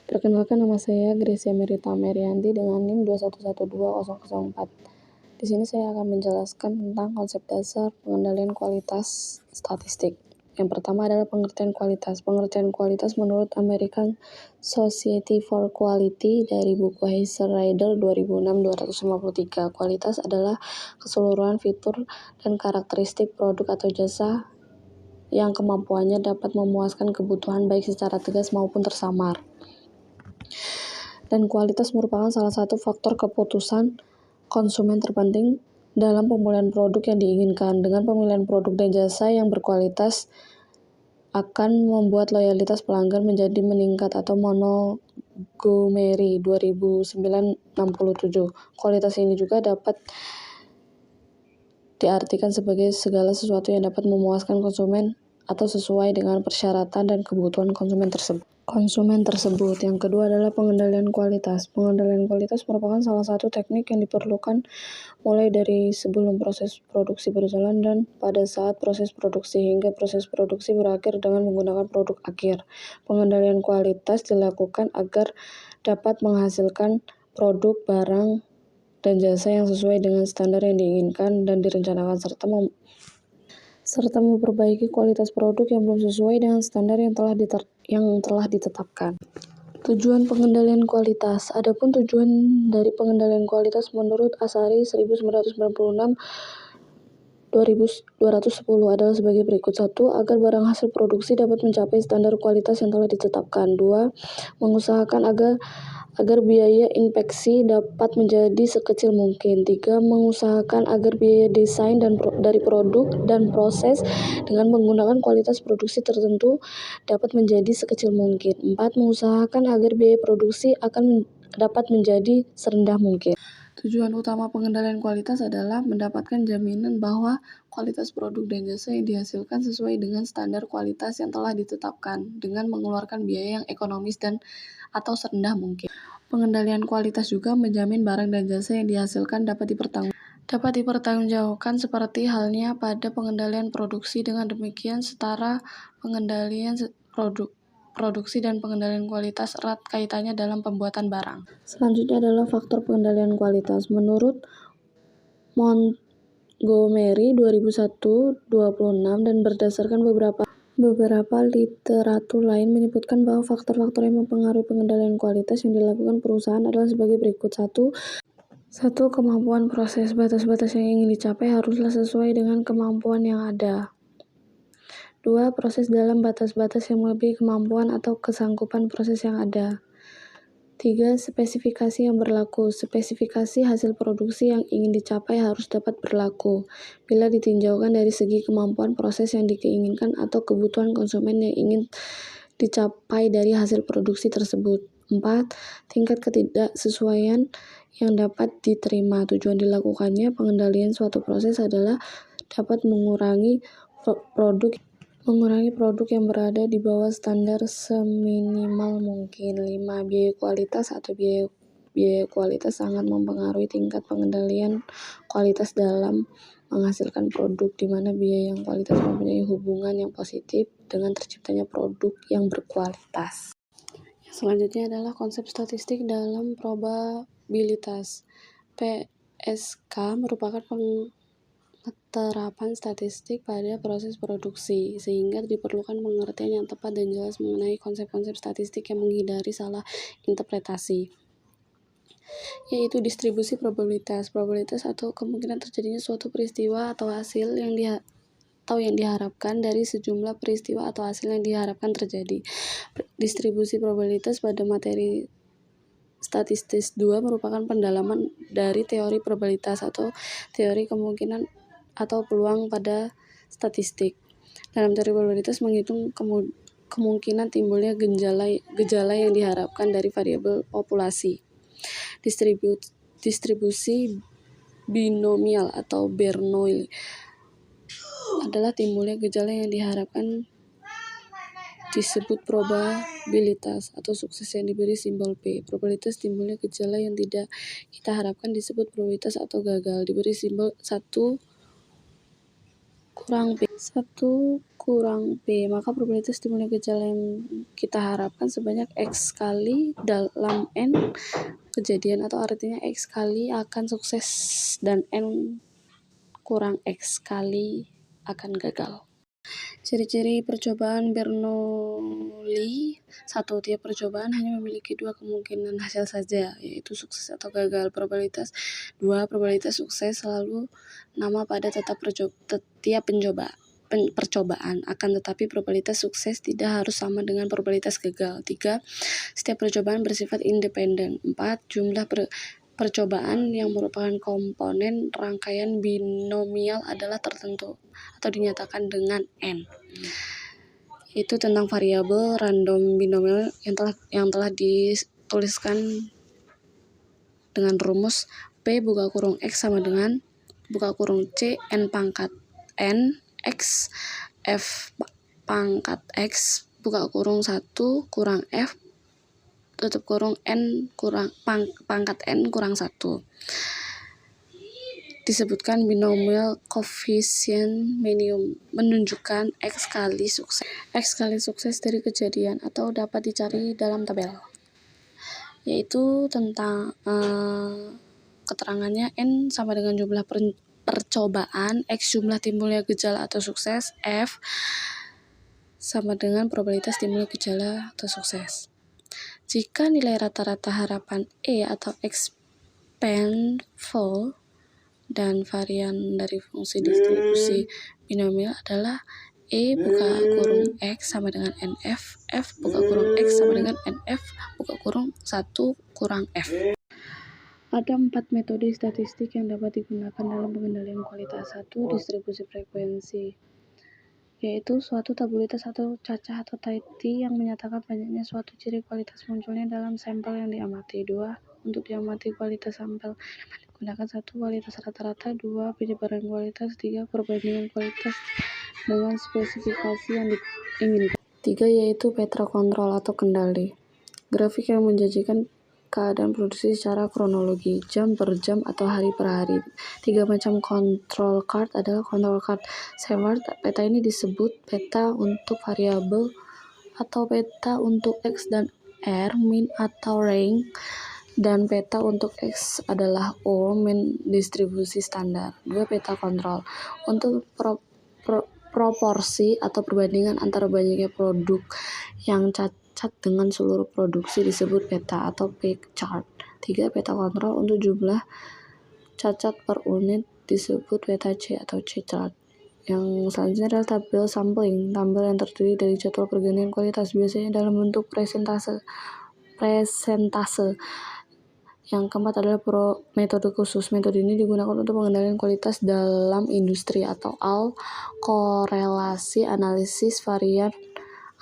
Perkenalkan, nama saya Gracia Merita Merianti dengan NIM 2112004. Di sini saya akan menjelaskan tentang konsep dasar pengendalian kualitas statistik. Yang pertama adalah pengertian kualitas. Pengertian kualitas menurut American Society for Quality dari buku Heiser Rider 2006-253. Kualitas adalah keseluruhan fitur dan karakteristik produk atau jasa yang kemampuannya dapat memuaskan kebutuhan baik secara tegas maupun tersamar. Dan kualitas merupakan salah satu faktor keputusan konsumen terpenting dalam pemilihan produk yang diinginkan. Dengan pemilihan produk dan jasa yang berkualitas akan membuat loyalitas pelanggan menjadi meningkat atau Montgomery 2009-67. Kualitas ini juga dapat diartikan sebagai segala sesuatu yang dapat memuaskan konsumen atau sesuai dengan persyaratan dan kebutuhan konsumen tersebut. Yang kedua adalah pengendalian kualitas. Pengendalian kualitas merupakan salah satu teknik yang diperlukan mulai dari sebelum proses produksi berjalan dan pada saat proses produksi hingga proses produksi berakhir dengan menggunakan produk akhir. Pengendalian kualitas dilakukan agar dapat menghasilkan produk, barang, dan jasa yang sesuai dengan standar yang diinginkan dan direncanakan serta memperbaiki kualitas produk yang belum sesuai dengan standar yang telah ditetapkan. Tujuan pengendalian kualitas. Adapun tujuan dari pengendalian kualitas menurut Asari 1996 2210 adalah sebagai berikut. 1. Agar barang hasil produksi dapat mencapai standar kualitas yang telah ditetapkan. 2. Mengusahakan agar biaya inspeksi dapat menjadi sekecil mungkin. 3. Mengusahakan agar biaya desain dari produk dan proses dengan menggunakan kualitas produksi tertentu dapat menjadi sekecil mungkin. 4. Mengusahakan agar biaya produksi dapat menjadi serendah mungkin. Tujuan utama pengendalian kualitas adalah mendapatkan jaminan bahwa kualitas produk dan jasa yang dihasilkan sesuai dengan standar kualitas yang telah ditetapkan dengan mengeluarkan biaya yang ekonomis dan atau serendah mungkin. Pengendalian kualitas juga menjamin barang dan jasa yang dihasilkan dapat dipertanggungjawabkan seperti halnya pada pengendalian produksi. Dengan demikian, setara pengendalian produksi dan pengendalian kualitas erat kaitannya dalam pembuatan barang. Selanjutnya adalah faktor pengendalian kualitas. Menurut Montgomery 2001-26 dan berdasarkan beberapa literatur lain menyebutkan bahwa faktor-faktor yang mempengaruhi pengendalian kualitas yang dilakukan perusahaan adalah sebagai berikut. 1. Kemampuan proses. Batas-batas yang ingin dicapai haruslah sesuai dengan kemampuan yang ada. 2. Proses dalam batas-batas yang melebihi kemampuan atau kesanggupan proses yang ada. 3. Spesifikasi yang berlaku. Spesifikasi hasil produksi yang ingin dicapai harus dapat berlaku bila ditinjaukan dari segi kemampuan proses yang diinginkan atau kebutuhan konsumen yang ingin dicapai dari hasil produksi tersebut. 4. Tingkat ketidaksesuaian yang dapat diterima. Tujuan dilakukannya pengendalian suatu proses adalah dapat mengurangi produk yang berada di bawah standar seminimal mungkin. 5. Biaya kualitas atau biaya kualitas sangat mempengaruhi tingkat pengendalian kualitas dalam menghasilkan produk, di mana biaya yang kualitas mempunyai hubungan yang positif dengan terciptanya produk yang berkualitas. Selanjutnya adalah konsep statistik dalam probabilitas. PSK merupakan penerapan statistik pada proses produksi, sehingga diperlukan pengertian yang tepat dan jelas mengenai konsep-konsep statistik yang menghindari salah interpretasi, yaitu distribusi probabilitas. Probabilitas atau kemungkinan terjadinya suatu peristiwa atau hasil yang diharapkan dari sejumlah peristiwa atau hasil yang diharapkan terjadi. Distribusi probabilitas pada materi statistis 2 merupakan pendalaman dari teori probabilitas atau teori kemungkinan atau peluang pada statistik. Dalam teori probabilitas menghitung kemungkinan timbulnya gejala yang diharapkan dari variabel populasi. Distribusi binomial atau Bernoulli adalah timbulnya gejala yang diharapkan disebut probabilitas atau sukses yang diberi simbol P. Probabilitas timbulnya gejala yang tidak kita harapkan disebut probabilitas atau gagal diberi simbol 1,5 kurang P. 1 kurang P, maka probabilitas timbulnya gejala yang kita harapkan sebanyak X kali dalam N kejadian, atau artinya X kali akan sukses dan N kurang X kali akan gagal. Ciri-ciri percobaan Bernoulli. 1. Tiap percobaan hanya memiliki 2 kemungkinan hasil saja, yaitu sukses atau gagal. Probabilitas 2. Probabilitas sukses selalu nama pada tiap percobaan, akan tetapi probabilitas sukses tidak harus sama dengan probabilitas gagal. 3. Setiap percobaan bersifat independen. 4. Jumlah percobaan yang merupakan komponen rangkaian binomial adalah tertentu atau dinyatakan dengan N. Itu tentang variabel random binomial yang telah dituliskan dengan rumus P buka kurung X sama dengan buka kurung C N pangkat N X F pangkat X buka kurung 1 kurang F tutup kurung N kurang pangkat N kurang 1. Disebutkan binomial koefisien minimum menunjukkan X kali sukses dari kejadian atau dapat dicari dalam tabel, yaitu tentang keterangannya N sama dengan jumlah percobaan, X jumlah timbulnya gejala atau sukses, F sama dengan probabilitas timbulnya gejala atau sukses. Jika nilai rata-rata harapan E atau exponential dan varian dari fungsi distribusi binomial adalah E buka kurung X sama dengan NF, F buka kurung X sama dengan NF buka kurung 1 kurang F. Ada 4 metode statistik yang dapat digunakan dalam pengendalian kualitas. 1. Distribusi frekuensi, yaitu suatu tabulitas atau cacah atau tiety yang menyatakan banyaknya suatu ciri kualitas munculnya dalam sampel yang diamati. 2. Untuk diamati kualitas sampel dapat digunakan 1. Kualitas rata-rata, 2. Penyebaran kualitas, 3. Perbandingan kualitas dengan spesifikasi yang diinginkan. 3. Yaitu Petrov kontrol atau kendali, grafik yang menjanjikan keadaan produksi secara kronologi, jam per jam atau hari per hari. 3 macam control card adalah control card Sheward. Peta ini disebut peta untuk variabel atau peta untuk X dan R, min atau range, dan peta untuk X adalah O, min distribusi standar. 2. Peta kontrol untuk proporsi atau perbandingan antara banyaknya produk yang cacat dengan seluruh produksi disebut peta atau pie chart. 3. Peta kontrol untuk jumlah cacat per unit disebut peta C atau C chart. Yang selanjutnya adalah tabel sampling, tabel yang terdiri dari jadwal pergantian kualitas, biasanya dalam bentuk presentase. Yang keempat adalah metode khusus. Metode ini digunakan untuk pengendalian kualitas dalam industri atau korelasi, analisis varian,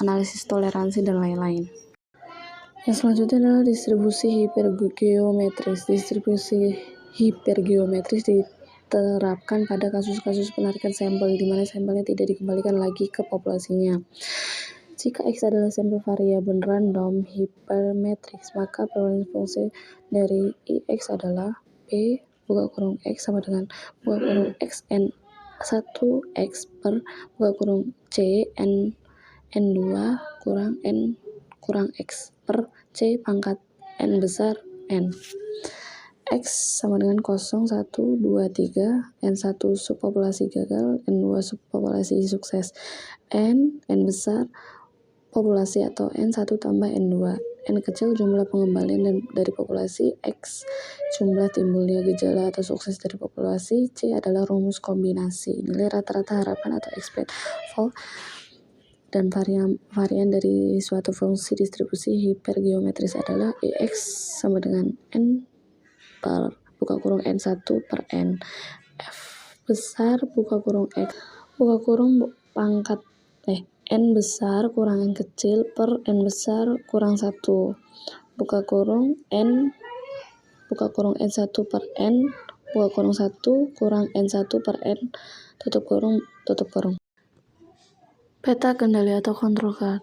analisis toleransi, dan lain-lain. Yang selanjutnya adalah distribusi hipergeometris. Distribusi hipergeometris diterapkan pada kasus-kasus penarikan sampel di mana sampelnya tidak dikembalikan lagi ke populasinya. Jika X adalah sampel variabel random hipermetris, maka probabilitas fungsi dari IX adalah P buka kurung X sama dengan buka kurung X N 1 X per buka kurung C N2 kurang N kurang X per C pangkat N besar N. X sama dengan 0, 1, 2, 3, N1 subpopulasi gagal, N2 subpopulasi sukses, N besar populasi atau N1 tambah N2. N kecil jumlah pengembalian dari populasi, X jumlah timbulnya gejala atau sukses dari populasi, C adalah rumus kombinasi nilai rata-rata harapan atau exponential dan varian dari suatu fungsi distribusi hipergeometris adalah EX sama dengan N per buka kurung N1 per N, F besar buka kurung X buka kurung pangkat N besar kurang N kecil per N besar kurang 1 buka kurung N buka kurung N1 per N buka kurung 1 kurang N1 per N tutup kurung. Peta kendali atau control card.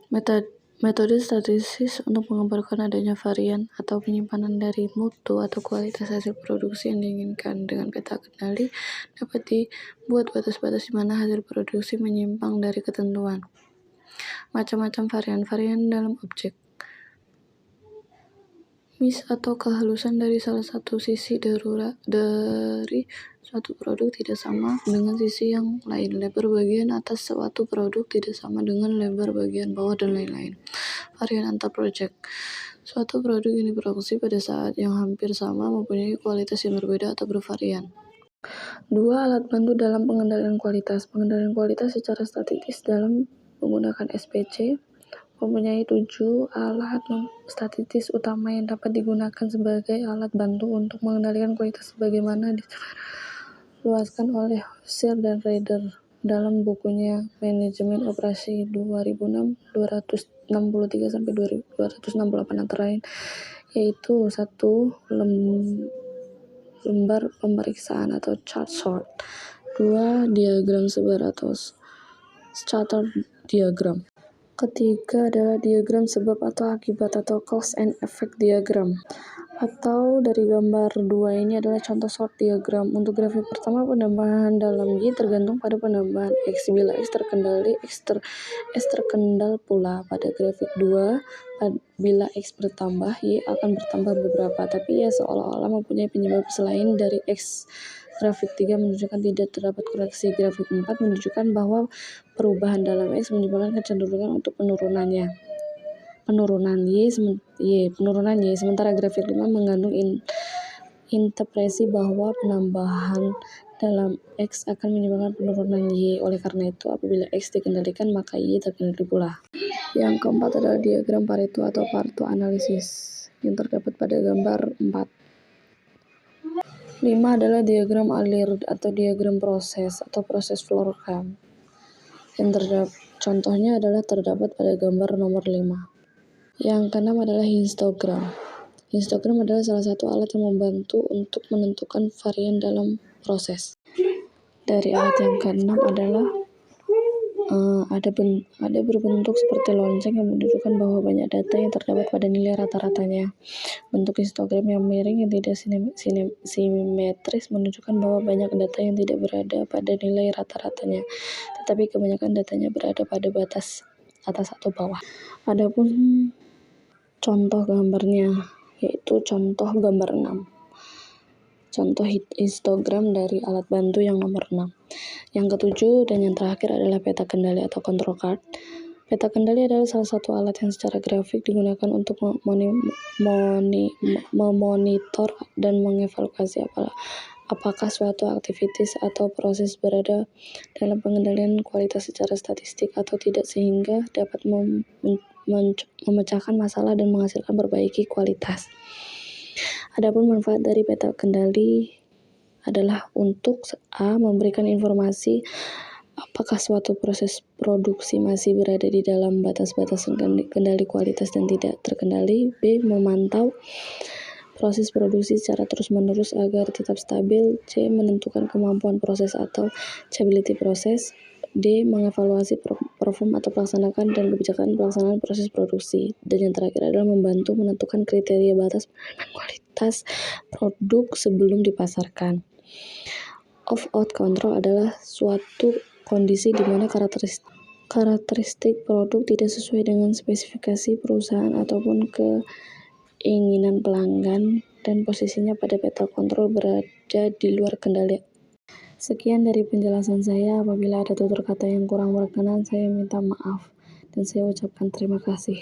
Metode statistis untuk mengabarkan adanya varian atau penyimpanan dari mutu atau kualitas hasil produksi yang diinginkan. Dengan peta kendali dapat dibuat batas-batas di mana hasil produksi menyimpang dari ketentuan. Macam-macam varian dalam objek. Atau kehalusan dari salah satu sisi dari suatu produk tidak sama dengan sisi yang lain. Lebar bagian atas suatu produk tidak sama dengan lebar bagian bawah dan lain-lain. Varian antar project. Suatu produk yang diproduksi pada saat yang hampir sama mempunyai kualitas yang berbeda atau bervarian. 2. Alat bantu dalam pengendalian kualitas. Pengendalian kualitas secara statistis dalam menggunakan SPC mempunyai 7 alat statistis utama yang dapat digunakan sebagai alat bantu untuk mengendalikan kualitas sebagaimana diluaskan oleh Husserl dan Rader dalam bukunya Manajemen Operasi 2006 263 sampai 268 antara lain, yaitu 1. Lembar pemeriksaan atau chart sort. 2. Diagram sebar atau scatter diagram. Ketiga adalah diagram sebab atau akibat atau cause and effect diagram. Atau dari gambar 2 ini adalah contoh sort diagram. Untuk grafik pertama, penambahan dalam Y tergantung pada penambahan X. Bila X terkendali, S terkendal pula. Pada grafik 2, bila X bertambah, Y akan bertambah beberapa, tapi ia seolah-olah mempunyai penyebab selain dari X. Grafik 3 menunjukkan tidak terdapat koreksi. Grafik 4 menunjukkan bahwa perubahan dalam X menyebabkan kecenderungan untuk penurunan Y, sementara grafik 5 mengandung interpretasi bahwa penambahan dalam X akan menyebabkan penurunan Y. Oleh karena itu, apabila X dikendalikan, maka Y terkendali pula. Yang keempat adalah diagram Pareto atau Pareto analisis yang terdapat pada gambar 4. 5 adalah diagram alir atau diagram proses atau proses flowgram. Contohnya adalah terdapat pada gambar nomor 5. Yang keenam adalah histogram. Histogram adalah salah satu alat yang membantu untuk menentukan varian dalam proses. Dari alat yang keenam adalah ada berbentuk seperti lonceng yang menunjukkan bahwa banyak data yang terdapat pada nilai rata-ratanya. Bentuk histogram yang miring yang tidak simetris menunjukkan bahwa banyak data yang tidak berada pada nilai rata-ratanya, tetapi kebanyakan datanya berada pada batas atas atau bawah. Adapun contoh gambarnya, yaitu contoh gambar 6. Contoh histogram dari alat bantu yang nomor 6. Yang ketujuh dan yang terakhir adalah peta kendali atau control card. Peta kendali adalah salah satu alat yang secara grafik digunakan untuk memonitor dan mengevaluasi apakah suatu aktivitas atau proses berada dalam pengendalian kualitas secara statistik atau tidak, sehingga dapat memecahkan masalah dan menghasilkan perbaiki kualitas. Adapun manfaat dari peta kendali adalah untuk A. Memberikan informasi apakah suatu proses produksi masih berada di dalam batas-batas kendali kualitas dan tidak terkendali. B. Memantau proses produksi secara terus-menerus agar tetap stabil. C. Menentukan kemampuan proses atau stability proses. D. Mengevaluasi perform atau pelaksanakan dan kebijakan pelaksanaan proses produksi. Dan yang terakhir adalah membantu menentukan kriteria batas penerimaan kualitas produk sebelum dipasarkan. Off-out control adalah suatu kondisi di mana karakteristik produk tidak sesuai dengan spesifikasi perusahaan ataupun keinginan pelanggan dan posisinya pada peta kontrol berada di luar kendali. Sekian dari penjelasan saya. Apabila ada tutur kata yang kurang berkenan, saya minta maaf dan saya ucapkan terima kasih.